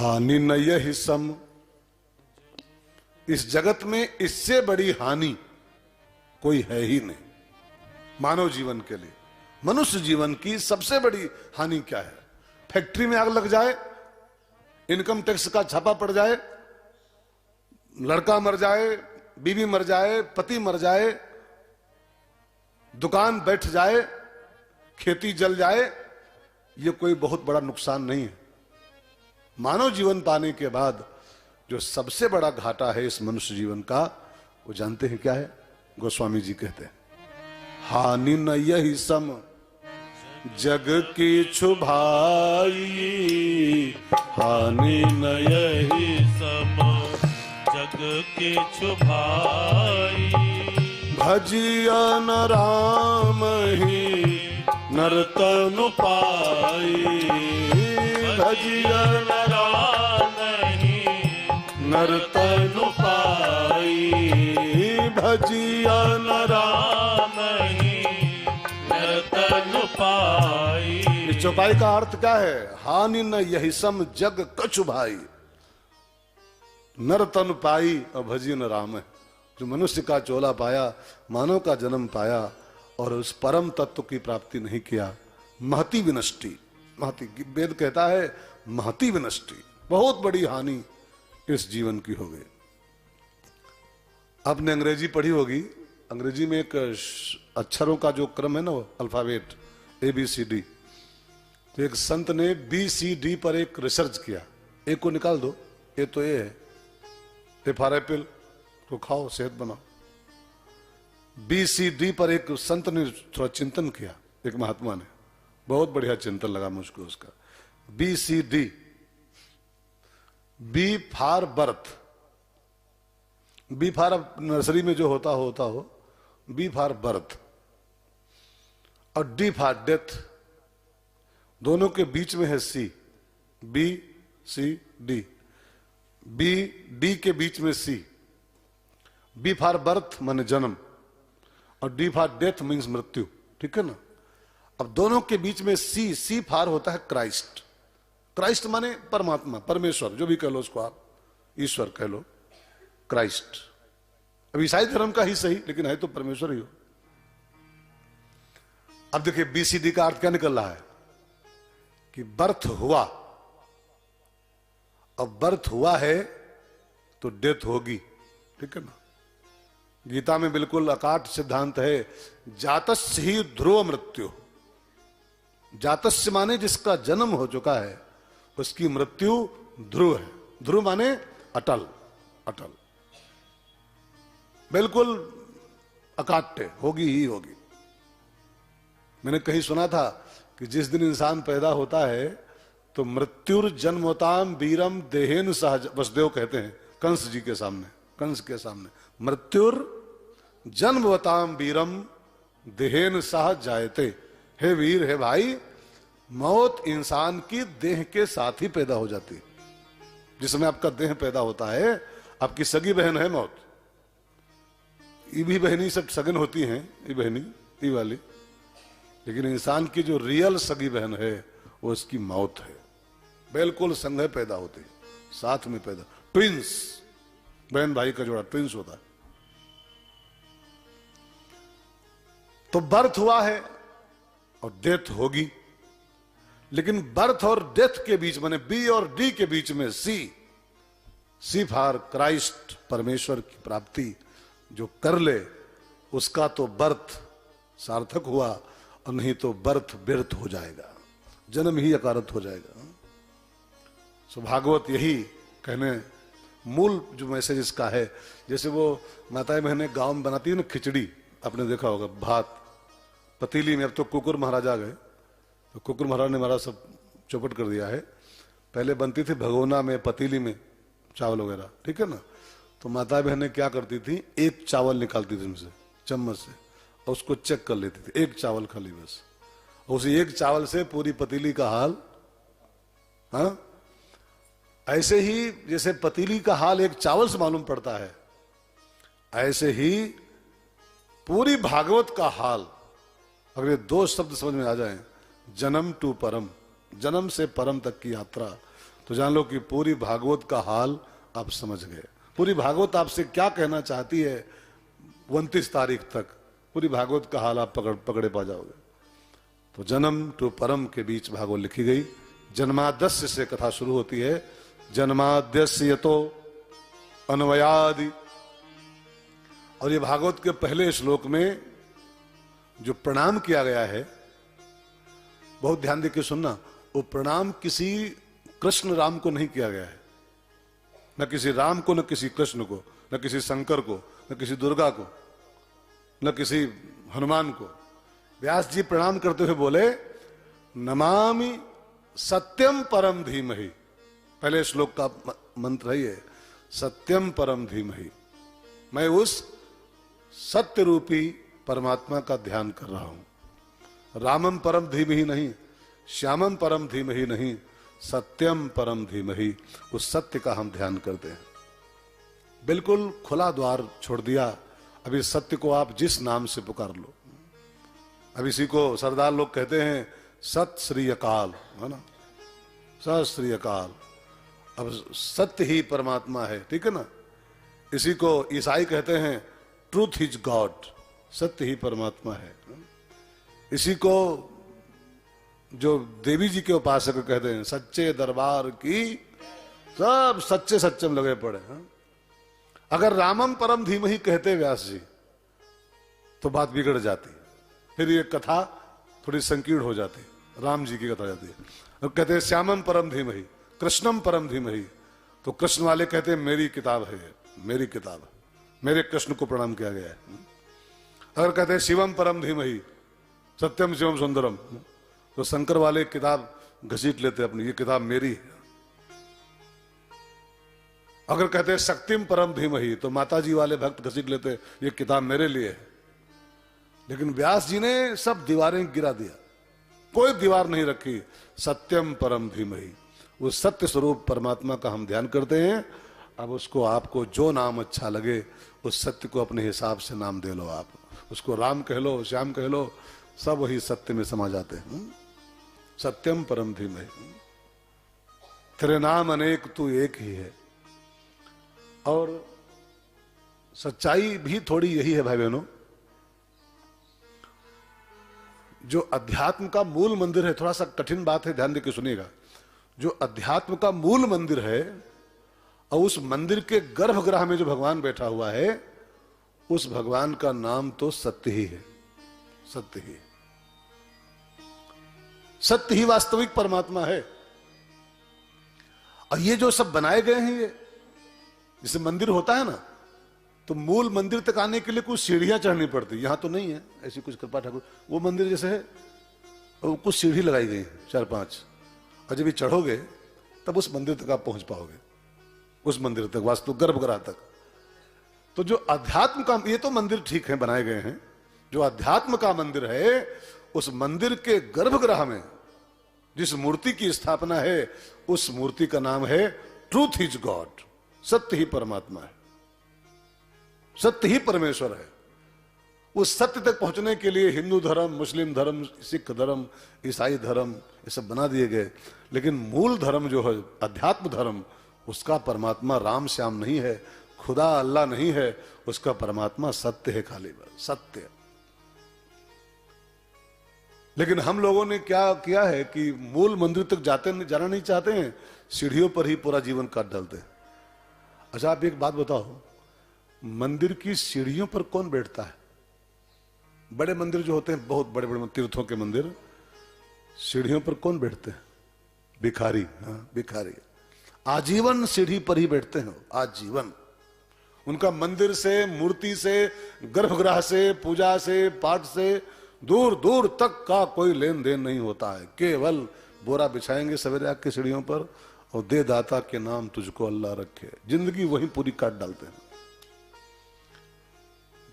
हानि न यहि सम, इस जगत में इससे बड़ी हानि कोई है ही नहीं मानव जीवन के लिए। मनुष्य जीवन की सबसे बड़ी हानि क्या है? फैक्ट्री में आग लग जाए, इनकम टैक्स का छापा पड़ जाए, लड़का मर जाए, बीवी मर जाए, पति मर जाए, दुकान बैठ जाए, खेती जल जाए, ये कोई बहुत बड़ा नुकसान नहीं है। मानव जीवन पाने के बाद जो सबसे बड़ा घाटा है इस मनुष्य जीवन का, वो जानते हैं क्या है? गोस्वामी जी कहते हैं, हानि न यही सम जग की छुभाई, हानि न यही सम जग की छुभाई, भजिया न राम ही नरतनु पाई, भजिया न राम ही नरतनु पाई, भजिया न राम ही नर्तन पाई। इस चौपाई का अर्थ क्या है? हानि न यही सम जग कछु भाई, नर तन पाई और भजी न राम है। जो मनुष्य का चोला पाया, मानव का जन्म पाया और उस परम तत्व की प्राप्ति नहीं किया, महती विनष्टि, महती, वेद कहता है महती विनष्टि, बहुत बड़ी हानि इस जीवन की हो गई। आपने अंग्रेजी पढ़ी होगी, अंग्रेजी में एक अक्षरों का जो क्रम है ना, वो अल्फाबेट ABCD, तो एक संत ने BCD पर एक रिसर्च किया। ए को निकाल दो, ए तो ए है, ए फॉर एप्पल, तो खाओ सेहत बनाओ। BCD पर एक संत ने थोड़ा चिंतन किया, एक महात्मा ने, बहुत बढ़िया चिंतन लगा मुझको उसका। BCD, B for birth, B for nursery में जो होता हो, बी फॉर बर्थ, और डी फॉर डेथ, दोनों के बीच में है C, BCD, बी डी के बीच में C, बी फॉर बर्थ माने जन्म, और डी फॉर डेथ मीन्स मृत्यु, ठीक है ना। अब दोनों के बीच में C फॉर होता है क्राइस्ट, क्राइस्ट माने परमात्मा, परमेश्वर, जो भी कह लो उसको आप, ईश्वर कह लो, क्राइस्ट। अब ईसाई धर्म का ही सही, लेकिन है तो परमेश्वर ही हो। अब देखिए BCD का अर्थ क्या निकल रहा है कि बर्थ हुआ, अब बर्थ हुआ है तो डेथ होगी, ठीक है ना। गीता में बिल्कुल अकाट सिद्धांत है, जातस्य ही ध्रुव मृत्यु, जातस्य माने जिसका जन्म हो चुका है, उसकी मृत्यु ध्रुव है। ध्रुव माने अटल, अटल, बिल्कुल अकाट्य, होगी ही होगी। मैंने कहीं सुना था कि जिस दिन इंसान पैदा होता है तो मृत्युर जन्मोताम वीरम देहेन सहज, वसुदेव कहते हैं कंस जी के सामने, कंस के सामने, मृत्युर जन्मवताम वीरम देहेन सह जायते। हे वीर, हे भाई, मौत इंसान की देह के साथ ही पैदा हो जाती है। जिसमें आपका देह पैदा होता है, आपकी सगी बहन है मौत, ये भी बहनी सब सगन होती हैं, ये बहनी, ये वाली, लेकिन इंसान की जो रियल सगी बहन है वो इसकी मौत है। बिल्कुल संग पैदा होती है, साथ में पैदा, ट्विंस, बहन भाई का जोड़ा ट्विंस होता है। तो बर्थ हुआ है और डेथ होगी, लेकिन बर्थ और डेथ के बीच, माने बी और डी के बीच में सी फॉर क्राइस्ट, परमेश्वर की प्राप्ति जो कर ले, उसका तो बर्थ सार्थक हुआ, और नहीं तो बर्थ व्यर्थ हो जाएगा, जन्म ही अकारत हो जाएगा। सो भागवत यही कहने, मूल जो मैसेज इसका है, जैसे वो माताएं बहनें गांव में बनाती है ना खिचड़ी, आपने देखा होगा, भात पतीली में। अब तो कुकुर महाराज आ गए, तो कुकुर महाराज ने हमारा सब चौपट कर दिया है। पहले बनती थी भगोना में, पतीली में, चावल वगैरह, ठीक है ना। तो माता बहनें क्या करती थी, एक चावल निकालती थी उनसे चम्मच से, और उसको चेक कर लेती थी, एक चावल खाली बस, उसी एक चावल से पूरी पतीली का हाल। हाँ, ऐसे ही जैसे पतीली का हाल एक चावल से मालूम पड़ता है, ऐसे ही पूरी भागवत का हाल, अगर ये दो शब्द समझ में आ जाए, जन्म टू परम, जन्म से परम तक की यात्रा, तो जान लो कि पूरी भागवत का हाल आप समझ गए। पूरी भागवत आपसे क्या कहना चाहती है 29 तारीख तक, पूरी भागवत का हाल आप पकड़े पा जाओगे। तो जन्म टू परम के बीच भागवत लिखी गई। जन्माद्यस्य से कथा शुरू होती है। जन्माद्यस्य यतो अन्वयादि। और ये भागवत के पहले श्लोक में जो प्रणाम किया गया है, बहुत ध्यान देकर सुनना, वो प्रणाम किसी कृष्ण राम को नहीं किया गया है, न किसी राम को, न किसी कृष्ण को, न किसी शंकर को, न किसी दुर्गा को, न किसी हनुमान को। व्यास जी प्रणाम करते हुए बोले नमामि सत्यम परम धीमहि। पहले श्लोक का मंत्र है ये, सत्यम परम धीमहि। मैं उस सत्य रूपी परमात्मा का ध्यान कर रहा हूं। रामम परम धीमहि नहीं, श्यामम परम धीमहि नहीं, सत्यम परम धीमहि। उस सत्य का हम ध्यान करते हैं। बिल्कुल खुला द्वार छोड़ दिया। अभी सत्य को आप जिस नाम से पुकार लो। अब इसी को सरदार लोग कहते हैं सत श्री अकाल, है ना, सत श्री अकाल। अब सत्य ही परमात्मा है, ठीक है ना। इसी को ईसाई कहते हैं ट्रूथ इज गॉड, सत्य ही परमात्मा है। इसी को जो देवी जी के उपासक कहते हैं सच्चे दरबार की सब सच्चे सच्चम लगे पड़े हैं। अगर रामम परम धीमहि कहते व्यास जी तो बात बिगड़ जाती, फिर ये कथा थोड़ी संकीर्ण हो जाती, राम जी की कथा जाती है। और कहते हैं श्यामम परम धीमहि, कृष्णम परम धीमहि, तो कृष्ण वाले कहते हैं मेरी किताब है, मेरी किताब, मेरे कृष्ण को प्रणाम किया गया है। अगर कहते हैं शिवम परम धीमहि, सत्यम शिवम सुंदरम, तो शंकर वाले किताब घसीट लेते अपनी, ये किताब मेरी है। अगर कहते हैं शक्तिम परम धीमहि, तो माता जी वाले भक्त घसीट लेते ये किताब मेरे लिए है। लेकिन व्यास जी ने सब दीवारें गिरा दिया, कोई दीवार नहीं रखी। सत्यम परम धीमहि, उस सत्य स्वरूप परमात्मा का हम ध्यान करते हैं। अब उसको आपको जो नाम अच्छा लगे उस सत्य को अपने हिसाब से नाम दे लो। आप उसको राम कह लो, श्याम कह लो, सब वही सत्य में समा जाते हैं। सत्यम परम धीमहि, तेरे नाम अनेक तू एक ही है। और सच्चाई भी थोड़ी यही है भाई बहनों, जो अध्यात्म का मूल मंदिर है, थोड़ा सा कठिन बात है, ध्यान देकर सुनिएगा। जो अध्यात्म का मूल मंदिर है और उस मंदिर के गर्भगृह में जो भगवान बैठा हुआ है, उस भगवान का नाम तो सत्य ही है। सत्य ही, सत्य ही वास्तविक परमात्मा है। और ये जो सब बनाए गए हैं, ये जैसे मंदिर होता है ना, तो मूल मंदिर तक आने के लिए कुछ सीढ़ियां चढ़नी पड़ती, यहां तो नहीं है ऐसी कुछ कृपा ठाकुर। वो मंदिर जैसे है, और कुछ सीढ़ी लगाई गई है 4-5, और जब ये चढ़ोगे तब उस मंदिर तक आप पहुंच पाओगे, उस मंदिर तक, वास्तु गर्भगृह तक। तो जो अध्यात्म का, ये तो मंदिर ठीक है बनाए गए हैं, जो अध्यात्म का मंदिर है, उस मंदिर के गर्भगृह में जिस मूर्ति की स्थापना है, उस मूर्ति का नाम है ट्रूथ इज गॉड। सत्य ही परमात्मा है, सत्य ही परमेश्वर है। उस सत्य तक पहुंचने के लिए हिंदू धर्म, मुस्लिम धर्म, सिख धर्म, ईसाई धर्म, ये सब बना दिए गए। लेकिन मूल धर्म जो है अध्यात्म धर्म, उसका परमात्मा राम श्याम नहीं है, खुदा अल्लाह नहीं है, उसका परमात्मा सत्य है, खाली बस सत्य। लेकिन हम लोगों ने क्या किया है कि मूल मंदिर तक जाना नहीं चाहते हैं, सीढ़ियों पर ही पूरा जीवन काट डालते हैं। अच्छा आप एक बात बताओ, मंदिर की सीढ़ियों पर कौन बैठता है? बड़े मंदिर जो होते हैं, बहुत बड़े बड़े तीर्थों के मंदिर, सीढ़ियों पर कौन बैठते हैं? भिखारी। हाँ, भिखारी आजीवन सीढ़ी पर ही बैठते हैं, आजीवन। उनका मंदिर से, मूर्ति से, गर्भगृह से, पूजा से, पाठ से दूर दूर तक का कोई लेन देन नहीं होता है। केवल बोरा बिछाएंगे सवेरे आके सीढ़ियों पर, और दे दाता के नाम तुझको अल्लाह रखे, जिंदगी वही पूरी काट डालते हैं।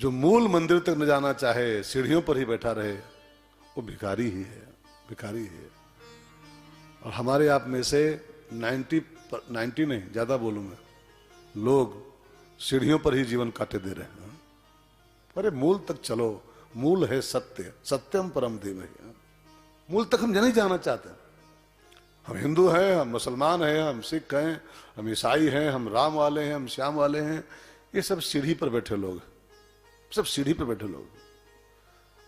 जो मूल मंदिर तक न जाना चाहे, सीढ़ियों पर ही बैठा रहे, वो भिखारी ही है, भिखारी ही है। और हमारे आप में से 90 नहीं, ज्यादा बोलूंगा, लोग सीढ़ियों पर ही जीवन काटे दे रहे हैं। अरे मूल तक चलो, मूल है सत्य, सत्यम परम धीमहि। मूल तक हम नहीं जाना चाहते। हम हिंदू हैं, हम मुसलमान हैं, हम सिख हैं, हम ईसाई हैं, हम राम वाले हैं, हम श्याम वाले हैं। ये सब सीढ़ी पर बैठे लोग, सब सीढ़ी पर बैठे लोग।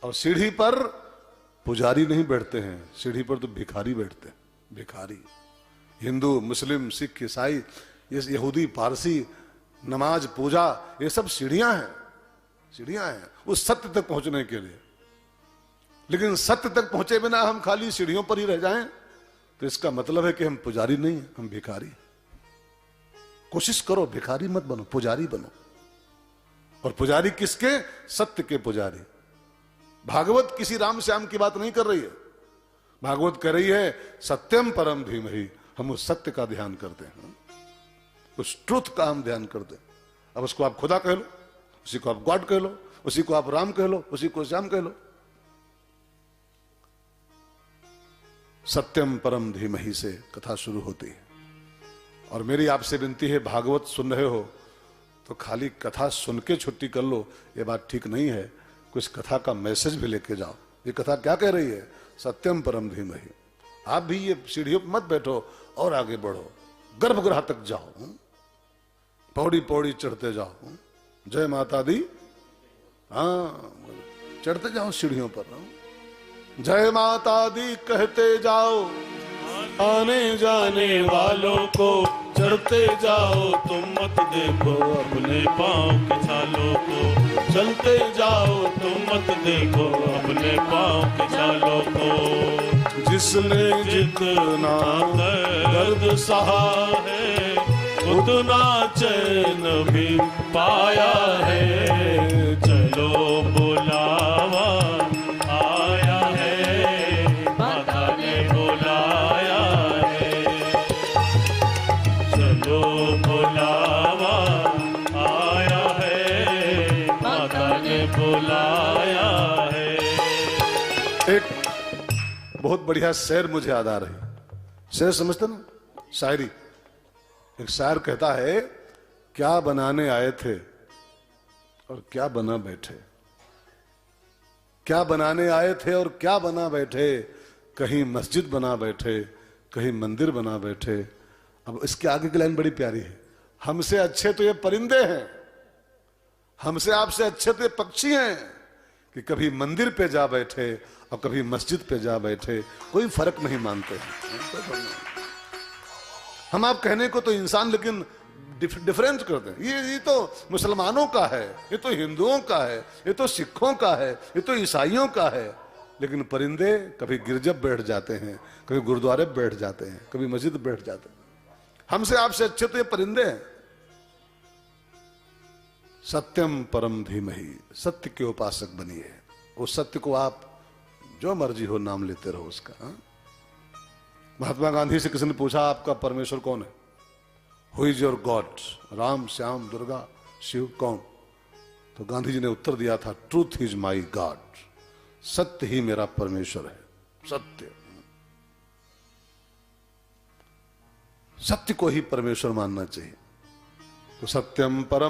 और सीढ़ी पर पुजारी नहीं बैठते हैं, सीढ़ी पर तो भिखारी बैठते हैं, भिखारी। हिंदू, मुस्लिम, सिख, ईसाई, ये यहूदी, पारसी, नमाज, पूजा, ये सब सीढ़ियां हैं, सीढ़ियां हैं उस सत्य तक पहुंचने के लिए। लेकिन सत्य तक पहुंचे बिना हम खाली सीढ़ियों पर ही रह जाएं तो इसका मतलब है कि हम पुजारी नहीं हैं, हम भिखारी। कोशिश करो भिखारी मत बनो, पुजारी बनो। और पुजारी किसके? सत्य के पुजारी। भागवत किसी राम श्याम की बात नहीं कर रही है, भागवत कह रही है सत्यम परम धीमहि। हम उस सत्य का ध्यान करते हैं, उस ट्रुथ का हम ध्यान करते हैं। अब उसको आप खुदा कह लो, उसी को आप गॉड कह लो, उसी को आप राम कह लो, उसी को श्याम कह लो। सत्यम परम धीमहि से कथा शुरू होती है। और मेरी आपसे विनती है, भागवत सुन रहे हो तो खाली कथा सुन के छुट्टी कर लो, ये बात ठीक नहीं है। कुछ कथा का मैसेज भी लेके जाओ। ये कथा क्या कह रही है? सत्यम परम धीमहि। आप भी ये सीढ़ियों पर मत बैठो और आगे बढ़ो, गर्भगृह तक जाओ, पौड़ी पौड़ी चढ़ते जाओ। जय माता दी, हाँ चढ़ते जाओ सीढ़ियों पर। जय माता दी कहते जाओ, आने जाने वालों को चढ़ते जाओ। तुम मत देखो अपने पाँव के छालों को, चलते जाओ। तुम मत देखो अपने पाँव के छालों को। जिसने जितना दर्द सहा है उतना चैन भी पाया है। चलो बुलावा आया है, माता ने बुलाया है। चलो बुलावा आया है, माता ने बुलाया है। एक बहुत बढ़िया शेर मुझे याद आ रही। शेर समझते ना? शायरी। एक शायर कहता है, क्या बनाने आए थे और क्या बना बैठे। क्या बनाने आए थे और क्या बना बैठे। कहीं मस्जिद बना बैठे, कहीं मंदिर बना बैठे। अब इसके आगे की लाइन बड़ी प्यारी है। हमसे अच्छे तो ये परिंदे हैं, हमसे आपसे अच्छे तो ये पक्षी हैं कि कभी मंदिर पे जा बैठे और कभी मस्जिद पे जा बैठे, कोई फर्क नहीं मानते हैं। हम आप कहने को तो इंसान, लेकिन डिफरेंस करते हैं। ये तो मुसलमानों का है, ये तो हिंदुओं का है, ये तो सिखों का है, ये तो ईसाइयों का है। लेकिन परिंदे कभी गिरजब बैठ जाते हैं, कभी गुरुद्वारे बैठ जाते हैं, कभी मस्जिद बैठ जाते हैं। हमसे आपसे अच्छे तो ये परिंदे हैं। सत्यम परम धीमहि, सत्य के उपासक बनिए। उस सत्य को आप जो मर्जी हो नाम लेते रहो उसका। हा? महात्मा गांधी से किसी ने पूछा, आपका परमेश्वर कौन है? Who is your god? Ram, Shyam, Durga, Shiv कौन? तो गांधी जी ने उत्तर दिया था, ट्रूथ इज माई गॉड। सत्य ही मेरा परमेश्वर है। सत्य, सत्य को ही परमेश्वर मानना चाहिए। तो सत्यम परम